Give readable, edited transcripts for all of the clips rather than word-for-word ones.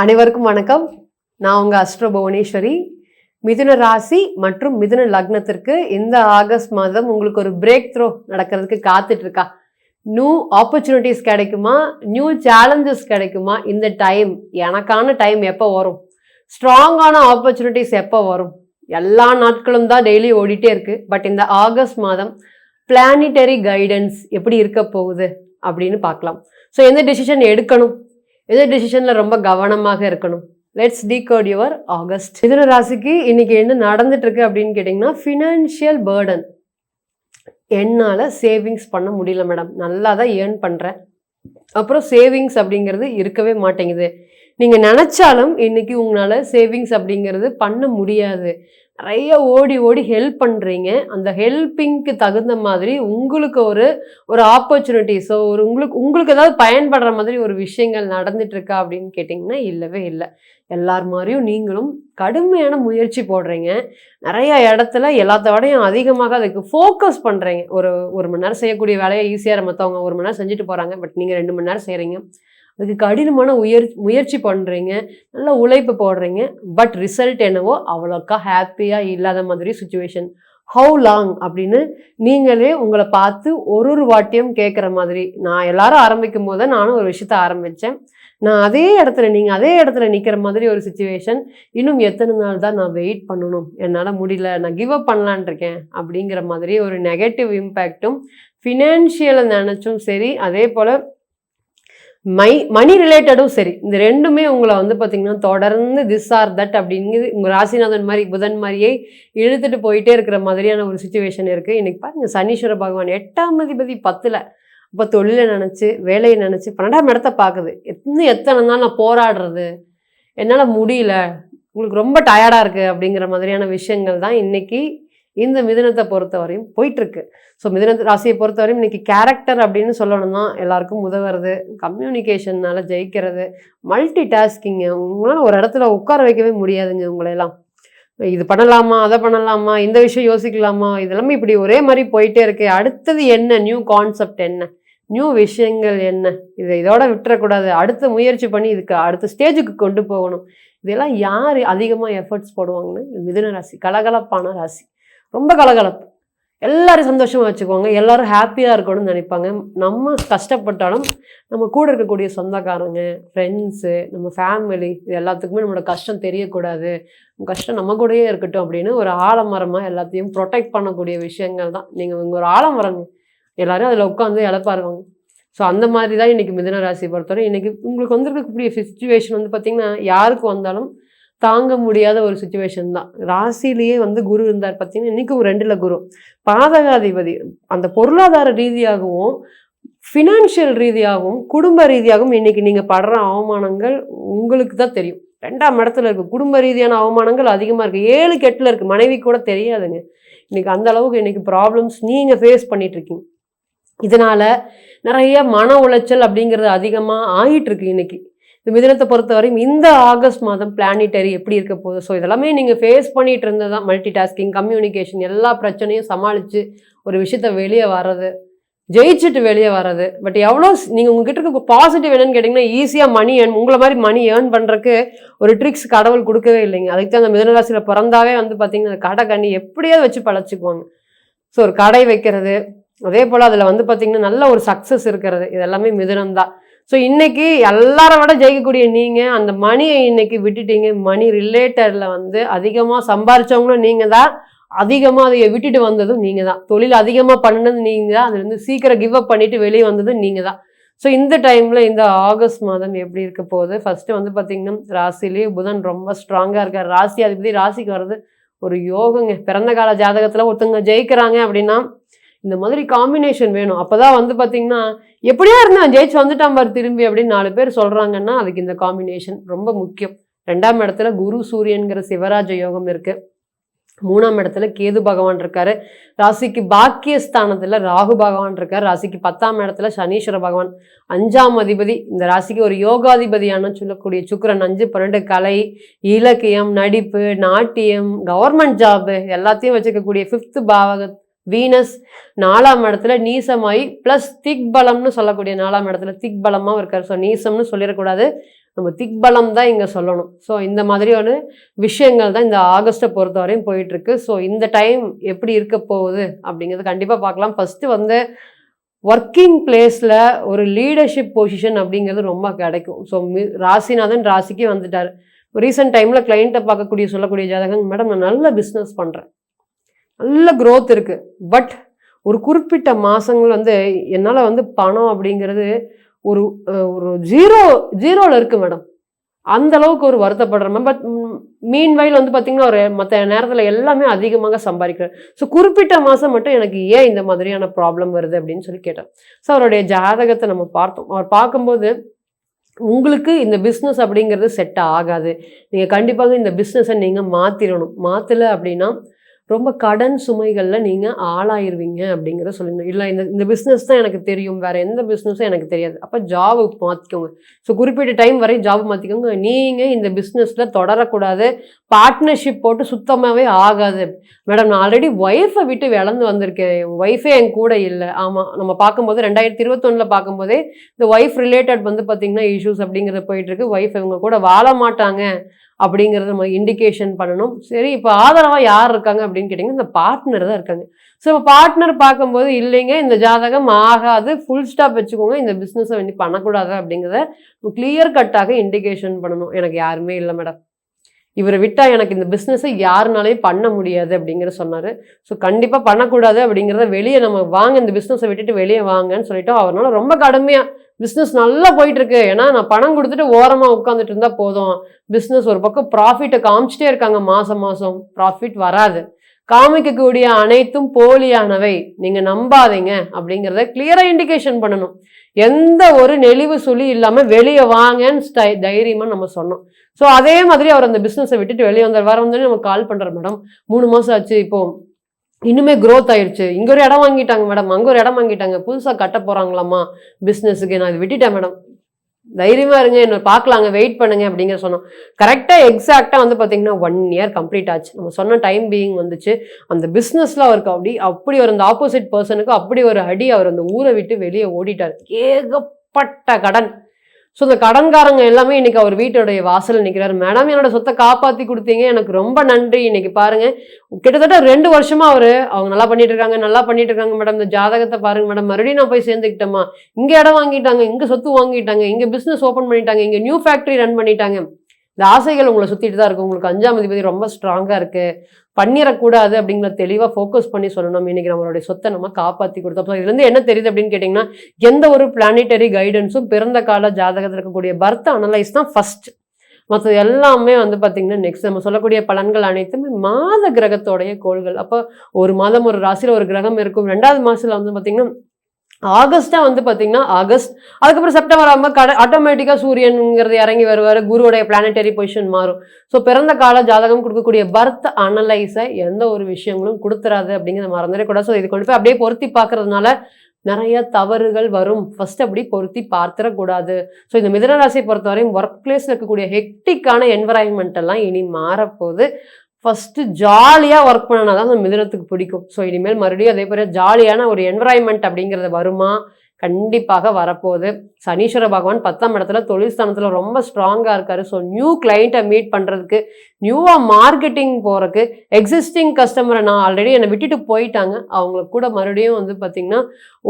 அனைவருக்கும் வணக்கம். நான் உங்க அஸ்ட்ரோ புவனேஸ்வரி. மிதுன ராசி மற்றும் மிதுன லக்னத்திற்கு இந்த ஆகஸ்ட் மாதம் உங்களுக்கு ஒரு பிரேக் த்ரோ நடக்கிறதுக்கு காத்துட்டு இருக்கா. நியூ ஆப்பர்ச்சுனிட்டிஸ் கிடைக்குமா, நியூ சேலஞ்சஸ் கிடைக்குமா, இந்த டைம் எனக்கான டைம் எப்போ வரும், ஸ்ட்ராங்கான ஆப்பர்ச்சுனிட்டிஸ் எப்போ வரும், எல்லா நாட்களும் தான் டெய்லி ஓடிட்டே இருக்கு. பட் இந்த ஆகஸ்ட் மாதம் பிளானிட்டரி கைடன்ஸ் எப்படி இருக்க போகுது அப்படின்னு பார்க்கலாம். ஸோ எந்த டெசிஷன் எடுக்கணும், எந்த டெசிஷனில் ரொம்ப கவனமாக இருக்கணும். Let's decode your August. மிதுன ராசிக்கு இன்னைக்கு என்ன நடந்துட்டு இருக்கு அப்படின்னு கேட்டிங்கன்னா, ஃபினான்ஷியல் பேர்டன். என்னால் சேவிங்ஸ் பண்ண முடியல மேடம், நல்லா தான் ஏர்ன் பண்ணுறேன், அப்புறம் சேவிங்ஸ் அப்படிங்கிறது இருக்கவே மாட்டேங்குது. நீங்கள் நினச்சாலும் இன்னைக்கு உங்களால் சேவிங்ஸ் அப்படிங்கிறது பண்ண முடியாது. நிறைய ஓடி ஓடி ஹெல்ப் பண்ணுறீங்க, அந்த ஹெல்ப்பிங்க்கு தகுந்த மாதிரி உங்களுக்கு ஒரு ஆப்பர்ச்சுனிட்டிஸோ உங்களுக்கு ஏதாவது பயன்படுற மாதிரி ஒரு விஷயங்கள் நடந்துட்டு இருக்கா அப்படின்னு கேட்டிங்கன்னா இல்லவே இல்லை. எல்லார் மாதிரியும் நீங்களும் கடுமையான முயற்சி போடுறீங்க. நிறைய இடத்துல எல்லாத்தோடையும் அதிகமாக அதுக்கு ஃபோக்கஸ் பண்ணுறீங்க. ஒரு மணி நேரம் செய்யக்கூடிய வேலையை ஈஸியாக மற்றவங்க 1 மணி நேரம் செஞ்சுட்டு போகிறாங்க, பட் நீங்கள் 2 மணி நேரம் செய்கிறீங்க. அதுக்கு கடினமான முயற்சி பண்ணுறீங்க, நல்ல உழைப்பு போடுறீங்க. பட் ரிசல்ட் என்னவோ அவ்வளோக்கா ஹாப்பியாக இல்லாத மாதிரி சுச்சுவேஷன். ஹவு லாங் அப்படின்னு நீங்களே உங்களை பார்த்து ஒரு வாட்டியம் கேட்குற மாதிரி. நான் எல்லாரும் ஆரம்பிக்கும் போது நானும் ஒரு விஷயத்த ஆரம்பித்தேன், நான் நீங்கள் அதே இடத்துல நிற்கிற மாதிரி ஒரு சுச்சுவேஷன். இன்னும் எத்தனை நாள் தான் நான் வெயிட் பண்ணணும், என்னால் முடியல, நான் கிவ் அப் பண்ணலான் இருக்கேன் அப்படிங்கிற மாதிரி ஒரு நெகட்டிவ் இம்பேக்டும் ஃபினான்ஷியலை நினச்சும் சரி, அதே போல் மணி ரிலேட்டடும் சரி, இந்த ரெண்டுமே உங்களை பார்த்திங்கன்னா தொடர்ந்து திஸ் ஆர் தட் அப்படிங்கிறது உங்கள் ராசிநாதன் மாதிரி புதன் மாதிரியே இழுத்துட்டு போயிட்டே இருக்கிற மாதிரியான ஒரு சுச்சுவேஷன் இருக்குது. இன்றைக்கி பாருங்கள், சனீஸ்வர பகவான் 8ஆம் அதிபதி 10ல். இப்போ தொழிலை நினச்சி, வேலையை நினச்சி 12ஆம் இடத்த பார்க்குது. எத்தனை நாள் நான் போராடுறது, என்னால் முடியல, உங்களுக்கு ரொம்ப டயர்டாக இருக்குது அப்படிங்கிற மாதிரியான விஷயங்கள் தான் இன்றைக்கி இந்த மிதுனத்தை பொறுத்த வரையும் போயிட்டுருக்கு. ஸோ மிதுன ராசியை பொறுத்த வரையும் இன்றைக்கி கேரக்டர் அப்படின்னு சொல்லணும்னா எல்லாருக்கும் உதவுறது, கம்யூனிகேஷனால் ஜெயிக்கிறது, மல்டி டாஸ்கிங்க. உங்களால் ஒரு இடத்துல உட்கார வைக்கவே முடியாதுங்க உங்களையெல்லாம். இது பண்ணலாமா, அதை பண்ணலாமா, இந்த விஷயம் யோசிக்கலாமா, இதெல்லாமே இப்படி ஒரே மாதிரி போயிட்டே இருக்கு. அடுத்தது என்ன, நியூ கான்செப்ட் என்ன, நியூ விஷயங்கள் என்ன, இதோட விட்டுறக்கூடாது, அடுத்த முயற்சி பண்ணி இதுக்கு அடுத்த ஸ்டேஜுக்கு கொண்டு போகணும். இதெல்லாம் யார் அதிகமாக எஃபர்ட்ஸ் போடுவாங்கன்னு மிதுன ராசி. கலகலப்பான ராசி, ரொம்ப கலகலப்பு. எல்லாரும் சந்தோஷமாக வச்சுக்குவாங்க, எல்லாரும் ஹாப்பியாக இருக்கணும்னு நினைப்பாங்க. நம்ம கஷ்டப்பட்டாலும் நம்ம கூட இருக்கக்கூடிய சொந்தக்காரங்க, ஃப்ரெண்ட்ஸு, நம்ம ஃபேமிலி, இது எல்லாத்துக்குமே நம்மளோட கஷ்டம் தெரியக்கூடாது, கஷ்டம் நம்ம கூடயே இருக்கட்டும் அப்படின்னு ஒரு ஆலமரமாக எல்லாத்தையும் ப்ரொடெக்ட் பண்ணக்கூடிய விஷயங்கள் தான். நீங்கள் இங்கே ஒரு ஆலமரங்க, எல்லோரும் அதில் உட்காந்து இழப்பாருவாங்க. ஸோ அந்த மாதிரி தான் இன்றைக்கி மிதுன ராசி பொறுத்தவரை இன்றைக்கி உங்களுக்கு வந்திருக்கக்கூடிய சிச்சுவேஷன் பார்த்திங்கன்னா யாருக்கு வந்தாலும் தாங்க முடியாத ஒரு சுச்சுவேஷன் தான். ராசிலேயே குரு இருந்தார் பார்த்தீங்கன்னா, இன்றைக்கும் 2ல் குரு பாதகாதிபதி. அந்த பொருளாதார ரீதியாகவும் ஃபினான்ஷியல் ரீதியாகவும் குடும்ப ரீதியாகவும் இன்றைக்கி நீங்கள் படுற அவமானங்கள் உங்களுக்கு தான் தெரியும். 2ஆம் இடத்துல இருக்குது, குடும்ப ரீதியான அவமானங்கள் அதிகமாக இருக்குது. 7க்கு 8ல் இருக்குது, மனைவி கூட தெரியாதுங்க. இன்றைக்கி அந்த அளவுக்கு இன்றைக்கி ப்ராப்ளம்ஸ் நீங்கள் ஃபேஸ் பண்ணிகிட்ருக்கீங்க. இதனால் நிறைய மன உளைச்சல் அப்படிங்கிறது அதிகமாக ஆகிட்டுருக்கு. இன்றைக்கி இந்த மிதுனத்தை பொறுத்தவரையும் இந்த ஆகஸ்ட் மாதம் பிளானிட்டரி எப்படி இருக்க போகுது. ஸோ இதெல்லாமே நீங்கள் ஃபேஸ் பண்ணிகிட்டு இருந்ததான். மல்டி டாஸ்கிங், கம்யூனிகேஷன், எல்லா பிரச்சனையும் சமாளித்து ஒரு விஷயத்த வெளியே வர்றது, ஜெயிச்சுட்டு வெளியே வர்றது. பட் எவ்வளோ நீங்கள் உங்ககிட்ட இருக்க பாசிட்டிவ் என்னன்னு கேட்டிங்கன்னா, ஈஸியாக உங்களை மாதிரி மணி ஏர்ன் பண்ணுறதுக்கு ஒரு ட்ரிக்ஸ் கடவுள் கொடுக்கவே இல்லைங்க. அதுக்கு தான் அந்த மிதுனராசியில் பிறந்தாவே பார்த்தீங்கன்னா கடை கண்ணி எப்படியாவது வச்சு பழச்சிக்குவாங்க. ஸோ ஒரு கடை வைக்கிறது, அதே போல் அதில் பார்த்திங்கன்னா நல்ல ஒரு சக்ஸஸ் இருக்கிறது, இதெல்லாமே மிதுனம் தான். ஸோ இன்றைக்கி எல்லாரை விட ஜெயிக்கக்கூடிய நீங்கள் அந்த மணியை இன்றைக்கி விட்டுட்டீங்க. மணி ரிலேட்டடில் அதிகமாக சம்பாரித்தவங்களும் நீங்கள் தான், அதிகமாக அதை விட்டுட்டு வந்ததும் நீங்கள் தான். தொழில் அதிகமாக பண்ணது நீங்கள் தான், அதுலேருந்து சீக்கிரம் கிவ் அப் பண்ணிவிட்டு வெளியே வந்ததும் நீங்கள் தான். ஸோ இந்த டைமில் இந்த ஆகஸ்ட் மாதம் எப்படி இருக்க போகுது. ஃபஸ்ட்டு பார்த்திங்கன்னா ராசிலேயே புதன் ரொம்ப ஸ்ட்ராங்காக இருக்கார். ராசி அதிபதி ராசிக்கு வர்றது ஒரு யோகங்க. பிறந்த கால ஜாதகத்தில் ஒருத்தவங்க ஜெயிக்கிறாங்க அப்படின்னா இந்த மாதிரி காம்பினேஷன் வேணும். அப்போ தான் பார்த்திங்கன்னா எப்படியா இருந்தால் ஜெயிச்சு வந்துட்டான் பாரு திரும்பி அப்படின்னு 4 பேர் சொல்கிறாங்கன்னா அதுக்கு இந்த காம்பினேஷன் ரொம்ப முக்கியம். 2ஆம் இடத்துல குரு சூரியன்கிற சிவராஜ யோகம் இருக்குது. 3ஆம் இடத்துல கேது பகவான் இருக்காரு. ராசிக்கு பாக்கியஸ்தானத்தில் ராகு பகவான் இருக்கார். ராசிக்கு 10ஆம் இடத்துல சனீஸ்வர பகவான் 5ஆம் அதிபதி. இந்த ராசிக்கு ஒரு யோகாதிபதியான சொல்லக்கூடிய சுக்கிரன் 5, 12 கலை, இலக்கியம், நடிப்பு, நாட்டியம், கவர்மெண்ட் ஜாபு எல்லாத்தையும் வச்சுக்கக்கூடிய 5th பாவக வீனஸ் 4ஆம் இடத்துல நீசமாயி ப்ளஸ் திக் பலம்னு சொல்லக்கூடிய 4ஆம் இடத்துல திக் பலமாக இருக்கார். ஸோ நீசம்னு சொல்லிடக்கூடாது, நம்ம திக்பலம் தான் இங்கே சொல்லணும். ஸோ இந்த மாதிரியான விஷயங்கள் தான் இந்த ஆகஸ்ட்டை பொறுத்த வரையும் போயிட்டுருக்கு. ஸோ இந்த டைம் எப்படி இருக்க போகுது அப்படிங்கிறது கண்டிப்பாக பார்க்கலாம். ஃபஸ்ட்டு வந்து ஒர்க்கிங் பிளேஸில் ஒரு லீடர்ஷிப் பொசிஷன் அப்படிங்கிறது ரொம்ப கிடைக்கும். ஸோ ராசிநாதன் ராசிக்கு வந்துட்டார். ரீசெண்ட் டைமில் கிளைண்ட்டை பார்க்கக்கூடிய சொல்லக்கூடிய ஜாதகம், மேடம் நான் நல்ல பிஸ்னஸ் பண்ணுறேன், நல்ல க்ரோத் இருக்குது, பட் ஒரு குறிப்பிட்ட மாதங்கள் வந்து என்னால் வந்து பணம் அப்படிங்கிறது ஒரு ஒரு ஜீரோவில் இருக்குது மேடம், அந்த அளவுக்கு ஒரு வருத்தப்படுறேன். பட் மீன்வைல் வந்து பார்த்திங்கன்னா ஒரு மற்ற நேரத்தில் எல்லாமே அதிகமாக சம்பாதிக்கிறேன். ஸோ குறிப்பிட்ட மாதம் மட்டும் எனக்கு ஏன் இந்த மாதிரியான ப்ராப்ளம் வருது அப்படின்னு சொல்லி கேட்டேன். ஸோ அவருடைய ஜாதகத்தை நம்ம பார்த்தோம். அவர் பார்க்கும்போது உங்களுக்கு இந்த பிஸ்னஸ் அப்படிங்கிறது செட் ஆகாது, நீங்கள் கண்டிப்பாக இந்த பிஸ்னஸை நீங்கள் மாற்றிடணும், மாற்றலை அப்படின்னா ரொம்ப கடன் சுமைகளில் நீங்கள் ஆளாயிருவீங்க அப்படிங்கிறத சொல்லியிருந்தோம். இல்லை இந்த பிஸ்னஸ் தான் எனக்கு தெரியும், வேறு எந்த பிஸ்னஸும் எனக்கு தெரியாது, அப்போ ஜாபு மாற்றிக்கோங்க. ஸோ குறிப்பிட்ட டைம் வரை ஜாப் மாற்றிக்கோங்க. நீங்கள் இந்த பிஸ்னஸில் தொடரக்கூடாது, பார்ட்னர்ஷிப் போட்டு சுத்தமாகவே ஆகாது. மேடம் நான் ஆல்ரெடி ஒய்ஃபை விட்டு விளந்து வந்திருக்கேன், என் ஒய்ஃபே என் கூட இல்லை. ஆமாம், நம்ம பார்க்கும்போது 2021 பார்க்கும்போதே இந்த ஒய்ஃப் ரிலேட்டட் வந்து பார்த்திங்கன்னா இஷ்யூஸ் அப்படிங்கிறது போயிட்டுருக்கு. ஒய்ஃப் இவங்க கூட வாழ மாட்டாங்க அப்படிங்கிறத நம்ம இண்டிகேஷன் பண்ணணும். சரி, இப்போ ஆதரவாக யார் இருக்காங்க அப்படின்னு கேட்டிங்கன்னா இந்த பார்ட்னர் தான் இருக்காங்க. ஸோ இப்போ பார்ட்னர் பார்க்கும்போது இல்லைங்க இந்த ஜாதகம் ஆகாது, ஃபுல் ஸ்டாப் வச்சுக்கோங்க, இந்த பிஸ்னஸை வந்து பண்ணக்கூடாது அப்படிங்கிறத கிளியர் கட்டாக இண்டிகேஷன் பண்ணணும். எனக்கு யாருமே இல்லை மேடம், இவரை விட்டால் எனக்கு இந்த பிஸ்னஸை யாருனாலையும் பண்ண முடியாது அப்படிங்கிற சொன்னார். ஸோ கண்டிப்பாக பண்ணக்கூடாது அப்படிங்கிறத வெளியே நம்ம வாங்க, இந்த பிஸ்னஸை விட்டுட்டு வெளியே வாங்கன்னு சொல்லிட்டோம். அவரால் ரொம்ப கடுமையாக பிஸ்னஸ் நல்லா போயிட்டுருக்கு, ஏன்னா நான் பணம் கொடுத்துட்டு ஓரமாக உட்காந்துட்டு இருந்தால் போதும், பிஸ்னஸ் ஒரு பக்கம் ப்ராஃபிட்டை காமிச்சிட்டே இருக்காங்க, மாதம் மாதம் ப்ராஃபிட் வராது, காமிக்கக்கூடிய அனைத்தும் போலியானவை, நீங்கள் நம்பாதீங்க அப்படிங்கிறத கிளியராக இண்டிகேஷன் பண்ணணும். எந்த ஒரு நெளிவு சுழி இல்லாமல் வெளியே வாங்கன்னு தைரியமாக நம்ம சொன்னோம். ஸோ அதே மாதிரி அவர் அந்த பிஸ்னஸை விட்டுட்டு வெளியே வந்தார். வர வந்தோடனே நம்ம கால் பண்ணுறோம், மேடம் 3 மாதம் ஆச்சு, இப்போது இன்னுமே க்ரோத் ஆயிடுச்சு, இங்கே ஒரு இடம் வாங்கிட்டாங்க மேடம், அங்கே ஒரு இடம் வாங்கிட்டாங்க, புதுசாக கட்ட போகிறாங்களாம்மா பிஸ்னஸுக்கு, நான் இது விட்டுட்டேன் மேடம், தைரியமாக இருங்க, என்ன பார்க்கலாங்க, வெயிட் பண்ணுங்க அப்படிங்கிற சொன்னோம். கரெக்டாக எக்ஸாக்டாக வந்து பார்த்தீங்கன்னா 1 year கம்ப்ளீட் ஆச்சு. நம்ம சொன்ன டைம் பீயிங் வந்துச்சு. அந்த பிஸ்னஸில் அவருக்கு அப்படி ஒரு அந்த ஆப்போசிட் பர்சனுக்கு அப்படி ஒரு அடி, அவர் அந்த ஊரை விட்டு வெளியே ஓடிட்டார். ஏகப்பட்ட கடன். ஸோ இந்த கடன்காரங்க எல்லாமே இன்னைக்கு அவர் வீட்டுடைய வாசல் நிற்கிறாரு. மேடம் என்னோட சொத்தை காப்பாற்றி கொடுத்தீங்க, எனக்கு ரொம்ப நன்றி. இன்னைக்கு பாருங்க, கிட்டத்தட்ட 2 வருஷமா அவங்க நல்லா பண்ணிட்டு இருக்காங்க மேடம், இந்த ஜாதகத்தை பாருங்க மேடம், மறுபடியும் நான் போய் சேர்ந்துக்கிட்டேம்மா, இங்கே இடம் வாங்கிட்டாங்க, இங்கே சொத்து வாங்கிட்டாங்க, இங்கே பிஸ்னஸ் ஓப்பன் பண்ணிட்டாங்க, இங்கே நியூ ஃபேக்ட்ரி ரன் பண்ணிட்டாங்க. இந்த ஆசைகள் உங்களை சுற்றிட்டு தான் இருக்குது. உங்களுக்கு 5ஆம் அதிபதி ரொம்ப ஸ்ட்ராங்காக இருக்குது, பண்ணிடக்கூடாது அப்படிங்கிற தெளிவாக ஃபோக்கஸ் பண்ணி சொல்லணும். இன்றைக்கி நம்மளுடைய சொத்தை நம்ம காப்பாற்றி கொடுத்தோம். ஸோ இதுலேருந்து என்ன தெரியுது அப்படின்னு கேட்டிங்கன்னா, எந்த ஒரு பிளானிட்டரி கைடன்ஸும் பிறந்த கால ஜாதகத்தில் இருக்கக்கூடிய பர்த் அனலைஸ் தான் ஃபஸ்ட், மற்றது எல்லாமே வந்து பார்த்திங்கன்னா நெக்ஸ்ட். நம்ம சொல்லக்கூடிய பலன்கள் அனைத்துமே மாத கிரகத்தோடைய கோள்கள். அப்போ ஒரு மாதம் ஒரு ராசியில் ஒரு கிரகம் இருக்கும். 2வது மாதத்தில் வந்து பார்த்திங்கன்னா ஆகஸ்டா வந்து பார்த்தீங்கன்னா ஆகஸ்ட், அதுக்கப்புறம் செப்டம்பர் ஆகும்போது ஆட்டோமேட்டிக்காக சூரியனுங்கிறது இறங்கி வருவார், குருவுடைய பிளானட்டரி பொசிஷன் மாறும். ஸோ பிறந்த கால ஜாதகம் கொடுக்கக்கூடிய பர்த் அனலைஸை எந்த ஒரு விஷயங்களும் கொடுத்துறாது அப்படிங்கிறத மறந்துடக்கூடாது. ஸோ இது கொண்டு போய் அப்படியே பொருத்தி பார்க்கறதுனால நிறைய தவறுகள் வரும். ஃபர்ஸ்ட் அப்படி பொருத்தி பார்த்துடக்கூடாது. ஸோ இந்த மிதுன ராசியை பொறுத்தவரையும் ஒர்க் பிளேஸில் இருக்கக்கூடிய ஹெக்டிக்கான என்வரான்மெண்ட் எல்லாம் இனி மாறப்போகுது. ஃபஸ்ட்டு ஜாலியாக ஒர்க் பண்ணனா தான் அந்த மிதுனத்துக்கு பிடிக்கும். ஸோ இனிமேல் மறுபடியும் அதே போல் ஜாலியான ஒரு என்வரான்மெண்ட் அப்படிங்கிறது வருமா? கண்டிப்பாக வரப்போகுது. சனீஸ்வர பகவான் 10ஆம் இடத்துல தொழில் ஸ்தானத்தில் ரொம்ப ஸ்ட்ராங்காக இருக்காரு. ஸோ நியூ கிளைண்ட்டை மீட் பண்ணுறதுக்கு, நியூவாக மார்க்கெட்டிங் போகிறதுக்கு, எக்ஸிஸ்டிங் கஸ்டமரை நான் ஆல்ரெடி என்னை விட்டுட்டு போயிட்டாங்க, அவங்களுக்கு கூட மறுபடியும் வந்து பார்த்திங்கன்னா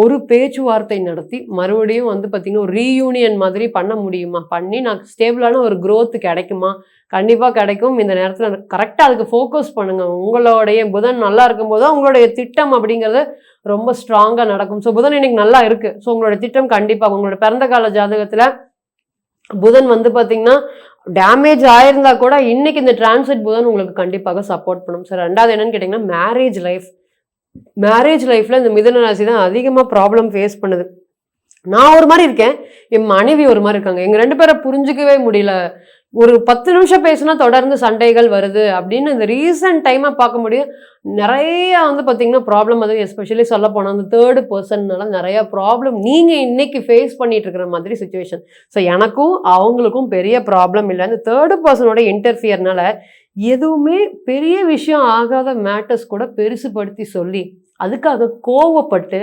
ஒரு பேச்சுவார்த்தை நடத்தி மறுபடியும் வந்து பார்த்திங்கன்னா ஒரு ரீயூனியன் மாதிரி பண்ண முடியுமா, பண்ணி நான் ஸ்டேபிளான ஒரு க்ரோத் கிடைக்குமா? கண்டிப்பாக கிடைக்கும். இந்த நேரத்தில் கரெக்டாக அதுக்கு ஃபோக்கஸ் பண்ணுங்கள். உங்களுடைய புதன் நல்லா இருக்கும்போது உங்களுடைய திட்டம் அப்படிங்கிறது ரொம்ப ஸ்ட்ராங்காக நடக்கும். ஸோ புதன் இன்னைக்கு நல்லா இருக்குது. ஸோ உங்களோட திட்டம் கண்டிப்பாக உங்களோட பிறந்த கால ஜாதகத்தில் புதன் வந்து பார்த்திங்கன்னா டேமேஜ் ஆயிருந்தா கூட இன்னைக்கு இந்த டிரான்சிட் புதன் உங்களுக்கு கண்டிப்பாக சப்போர்ட் பண்ணும். சார் 2வது என்னன்னு கேட்டிங்கன்னா மேரேஜ் லைஃப்பில் இந்த மிதுன ராசி தான் அதிகமாக ப்ராப்ளம் ஃபேஸ் பண்ணுது. நான் ஒரு மாதிரி இருக்கேன், என் மனைவி ஒரு மாதிரி இருக்காங்க. எங்கள் 2 பேரை புரிஞ்சிக்கவே முடியல. ஒரு 10 நிமிஷம் பேசினா தொடர்ந்து சண்டைகள் வருது அப்படின்னு இந்த ரீசன்ட் டைமாக பார்க்க முடியும். நிறைய வந்து பார்த்திங்கன்னா ப்ராப்ளம், அது எஸ்பெஷலி சொல்ல போனால் அந்த 3rd பர்சன்னால நிறையா ப்ராப்ளம் நீங்கள் இன்னைக்கு ஃபேஸ் பண்ணிட்டு இருக்கிற மாதிரி சுச்சுவேஷன். ஸோ எனக்கும் அவங்களுக்கும் பெரிய ப்ராப்ளம் இல்லை. அந்த 3rd பர்சனோட இன்டர்ஃபியர்னால எதுவுமே பெரிய விஷயம் ஆகாத மேட்டர்ஸ் கூட பெருசுபடுத்தி சொல்லி அதுக்காக கோவப்பட்டு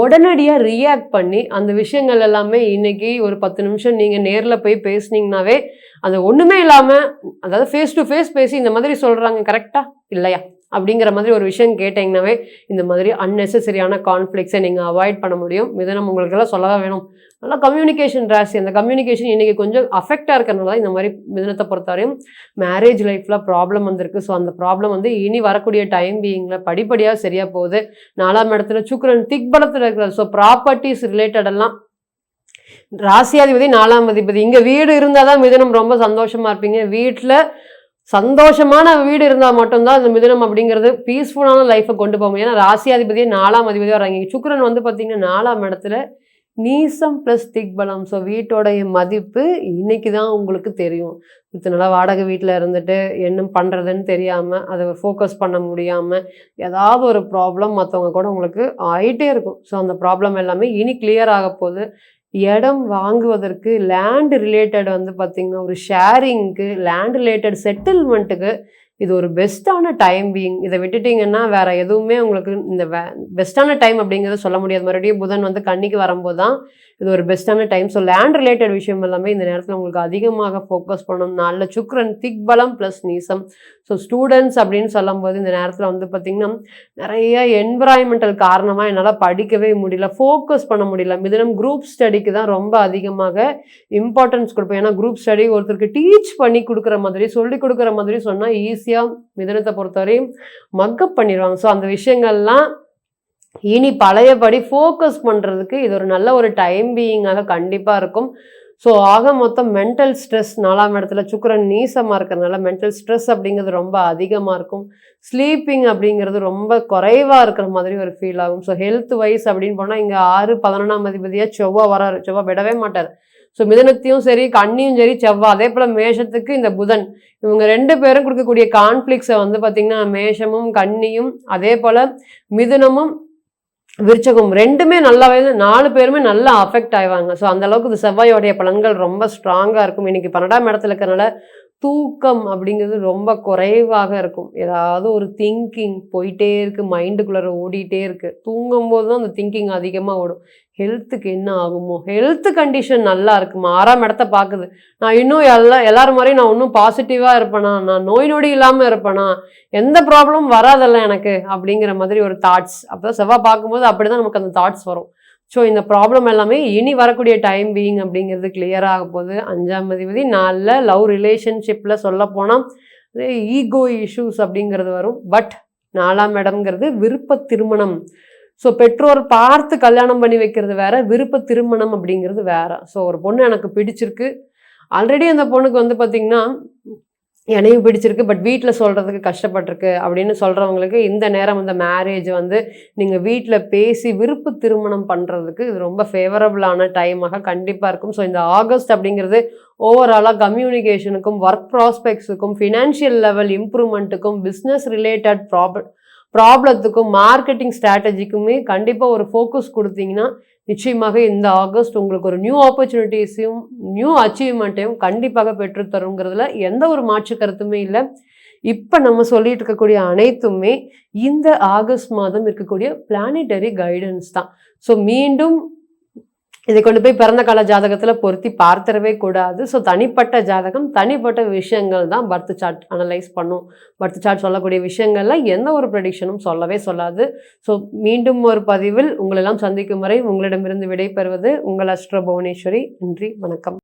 உடனடியாக ரியாக்ட் பண்ணி அந்த விஷயங்கள் எல்லாமே இன்னைக்கு ஒரு 10 நிமிஷம் நீங்கள் நேரில் போய் பேசுனீங்கன்னாவே அது ஒன்றுமே இல்லாமல், அதாவது ஃபேஸ் டு ஃபேஸ் பேசி இந்த மாதிரி சொல்கிறாங்க கரெக்டாக இல்லையா அப்படிங்கிற மாதிரி ஒரு விஷயம் கேட்டிங்கனாவே இந்த மாதிரி அன்னெசரியான கான்ஃப்ளிக்ஸை நீங்கள் அவாய்ட் பண்ண முடியும். மிதுனம் உங்களுக்கெல்லாம் சொல்லவே வேணும், நல்லா கம்யூனிகேஷன் ராசி. அந்த கம்யூனிகேஷன் இன்றைக்கி கொஞ்சம் அஃபெக்டாக இருக்கிறனால இந்த மாதிரி மிதுனத்தை பொறுத்தவரையும் மேரேஜ் லைஃப்பில் ப்ராப்ளம் வந்திருக்கு. ஸோ அந்த ப்ராப்ளம் வந்து இனி வரக்கூடிய டைம் பீயிங்கில் படிப்படியாக சரியாக போகுது. 4ஆம் இடத்துல சுக்கிரன் திக்பலத்தில் இருக்கிறது. ஸோ ப்ராப்பர்ட்டிஸ் ரிலேட்டடெல்லாம் ராசியாதிபதி 4ஆம் அதிபதி. இங்கே வீடு இருந்தால் தான் மிதுனம் ரொம்ப சந்தோஷமாக இருப்பீங்க. வீட்டில் சந்தோஷமான வீடு இருந்தால் மட்டும்தான் இந்த மிதுனம் அப்படிங்கிறது பீஸ்ஃபுல்லான லைஃப்பை கொண்டு போக முடியும். ஏன்னா ராசியாதிபதியே 4ஆம் அதிபதியாக வராங்க. சுக்கிரன் வந்து பார்த்தீங்கன்னா 4ஆம் இடத்துல நீசம் ப்ளஸ் திக்பலம். ஸோ வீட்டோடைய மதிப்பு இன்னைக்கு தான் உங்களுக்கு தெரியும். இத்தனை நாளாக வாடகை வீட்டில் இருந்துட்டு என்ன பண்ணுறதுன்னு தெரியாமல், அதை ஃபோக்கஸ் பண்ண முடியாமல், ஏதாவது ஒரு ப்ராப்ளம் மற்றவங்க கூட உங்களுக்கு ஆகிட்டே இருக்கும். ஸோ அந்த ப்ராப்ளம் எல்லாமே இனி கிளியர் ஆக போகுது. இடம் வாங்குவதற்கு லேண்ட் ரிலேட்டட் வந்து பார்த்திங்கன்னா ஒரு ஷேரிங்க்கு, லேண்ட் ரிலேட்டட் செட்டில்மெண்ட்டுக்கு இது ஒரு பெஸ்ட்டான டைம் பீயிங். இதை விட்டுட்டிங்கன்னா வேறு எதுவுமே உங்களுக்கு இந்த பெஸ்ட்டான டைம் அப்படிங்கிறத சொல்ல முடியாது. மறுபடியும் புதன் வந்து கன்னிக்கு வரும்போது தான் இது ஒரு பெஸ்ட்டான டைம். ஸோ லேண்ட் ரிலேட்டட் விஷயம் எல்லாமே இந்த நேரத்தில் உங்களுக்கு அதிகமாக ஃபோக்கஸ் பண்ணணும். நல்ல சுக்கிரன் திக்பலம் ப்ளஸ் நீசம். ஸோ ஸ்டூடெண்ட்ஸ் அப்படின்னு சொல்லும்போது இந்த நேரத்தில் வந்து பார்த்திங்கன்னா நிறைய என்விரான்மெண்டல் காரணமாக என்னால் படிக்கவே முடியல, ஃபோக்கஸ் பண்ண முடியல. மிதுனம் குரூப் ஸ்டடிக்கு தான் ரொம்ப அதிகமாக இம்பார்ட்டன்ஸ் கொடுப்பேன். ஏன்னா குரூப் ஸ்டடி ஒருத்தருக்கு டீச் பண்ணி கொடுக்குற மாதிரி, சொல்லி கொடுக்குற மாதிரி சொன்னால் ஈஸியாக மிதுனத்தை பொறுத்தவரையும் மக்கப் பண்ணிடுவாங்க. ஸோ அந்த விஷயங்கள்லாம் இனி பழையபடி ஃபோக்கஸ் பண்ணுறதுக்கு இது ஒரு நல்ல ஒரு டைம் பீயிங்காக கண்டிப்பாக இருக்கும். ஸோ ஆக மொத்தம் மென்டல் ஸ்ட்ரெஸ் 4ஆம் இடத்துல சுக்கிரன் நீசமாக இருக்கிறதுனால மென்டல் ஸ்ட்ரெஸ் அப்படிங்கிறது ரொம்ப அதிகமாக இருக்கும். ஸ்லீப்பிங் அப்படிங்கிறது ரொம்ப குறைவாக இருக்கிற மாதிரி ஒரு ஃபீல் ஆகும். ஸோ ஹெல்த் வைஸ் அப்படின்னு போனால் இங்கே 6 11ஆம் அதிபதியாக செவ்வாய் வராரு. செவ்வாய் விடவே மாட்டார். ஸோ மிதுனத்தையும் சரி கன்னியும் சரி செவ்வாய், அதே போல் மேஷத்துக்கு இந்த புதன், இவங்க 2 பேரும் கொடுக்கக்கூடிய கான்ஃப்ளிக்ஸை வந்து பார்த்திங்கன்னா மேஷமும் கன்னியும் அதே போல் மிதுனமும் விருச்சகம் 2மே நல்லாவே 4 பேருமே நல்லா அஃபெக்ட் ஆயிவாங்க. ஸோ அந்தளவுக்கு இந்த செவ்வாயோடைய பலன்கள் ரொம்ப ஸ்ட்ராங்காக இருக்கும். இன்றைக்கி 12ஆம் இடத்துல இருக்கிறனால தூக்கம் அப்படிங்கிறது ரொம்ப குறைவாக இருக்கும். ஏதாவது ஒரு திங்கிங் போயிட்டே இருக்குது, மைண்டுக்குள்ளே ஓடிட்டே இருக்குது. தூங்கும்போது தான் அந்த திங்கிங் அதிகமாக ஓடும். ஹெல்த்துக்கு என்ன ஆகுமோ, ஹெல்த் கண்டிஷன் நல்லா இருக்குமா, 6ஆம் இடத்த பார்க்குது, நான் இன்னும் எல்லாரும் மாதிரியும் நான் இன்னும் பாசிட்டிவாக இருப்பேனா, நான் நோய் நொடி இல்லாமல் இருப்பேனா, எந்த ப்ராப்ளமும் வராதல்ல எனக்கு அப்படிங்கிற மாதிரி ஒரு தாட்ஸ். அப்போ செவ்வாய் பார்க்கும்போது அப்படி தான் நமக்கு அந்த தாட்ஸ் வரும். ஸோ இந்த ப்ராப்ளம் எல்லாமே இனி வரக்கூடிய டைம் பீயிங் அப்படிங்கிறது கிளியர் ஆக போகுது. 5ஆம் அதிபதி 4ல் லவ் ரிலேஷன்ஷிப்பில் சொல்லப்போனால் ஈகோ இஷ்யூஸ் அப்படிங்கிறது வரும். பட் 4ஆம் இடம்ங்கிறது விருப்ப திருமணம். ஸோ பெற்றோர் பார்த்து கல்யாணம் பண்ணி வைக்கிறது வேற, விருப்ப திருமணம் அப்படிங்கிறது வேற. ஸோ ஒரு பொண்ணு எனக்கு பிடிச்சிருக்கு, ஆல்ரெடி அந்த பொண்ணுக்கு வந்து பார்த்திங்கன்னா என்னையும் பிடிச்சிருக்கு, பட் வீட்டில் சொல்கிறதுக்கு கஷ்டப்பட்டிருக்கு அப்படின்னு சொல்கிறவங்களுக்கு இந்த நேரம் இந்த மேரேஜ் வந்து நீங்கள் வீட்டில் பேசி விருப்பு திருமணம் பண்ணுறதுக்கு இது ரொம்ப ஃபேவரபுளான டைமாக கண்டிப்பாக இருக்கும். ஸோ இந்த ஆகஸ்ட் அப்படிங்கிறது ஓவராலாக கம்யூனிகேஷனுக்கும், ஒர்க் ப்ராஸ்பெக்ட்ஸுக்கும், ஃபினான்ஷியல் லெவல் இம்ப்ரூவ்மெண்ட்டுக்கும், பிஸ்னஸ் ரிலேட்டட் ப்ராப்ளத்துக்கும், மார்க்கெட்டிங் ஸ்ட்ராட்டஜிக்குமே கண்டிப்பாக ஒரு ஃபோக்கஸ் கொடுத்தீங்கன்னா நிச்சயமாக இந்த ஆகஸ்ட் உங்களுக்கு ஒரு நியூ ஆப்பர்ச்சுனிட்டிஸையும் நியூ அச்சீவ்மெண்ட்டையும் கண்டிப்பாக பெற்றுத்தருங்கிறதுல எந்த ஒரு மாற்று கருத்துமே இல்லை. இப்போ நம்ம சொல்லிட்டு இருக்கக்கூடிய அனைத்துமே இந்த ஆகஸ்ட் மாதம் இருக்கக்கூடிய பிளானிட்டரி கைடன்ஸ் தான். ஸோ மீண்டும் இதை கொண்டு போய் பிறந்த கால ஜாதகத்தில் பொருத்தி பார்த்தரவே கூடாது. ஸோ தனிப்பட்ட ஜாதகம், தனிப்பட்ட விஷயங்கள் தான் பர்த் சார்ட் அனலைஸ் பண்ணும். பர்த் சார்ட் சொல்லக்கூடிய விஷயங்கள்ல எந்த ஒரு ப்ரெடிக்ஷனும் சொல்லவே சொல்லாது. ஸோ மீண்டும் ஒரு பதிவில் உங்களெல்லாம் சந்திக்கும் வரை உங்களிடமிருந்து விடைபெறுவது உங்கள் அஸ்ட்ரோ புவனேஸ்வரி. நன்றி, வணக்கம்.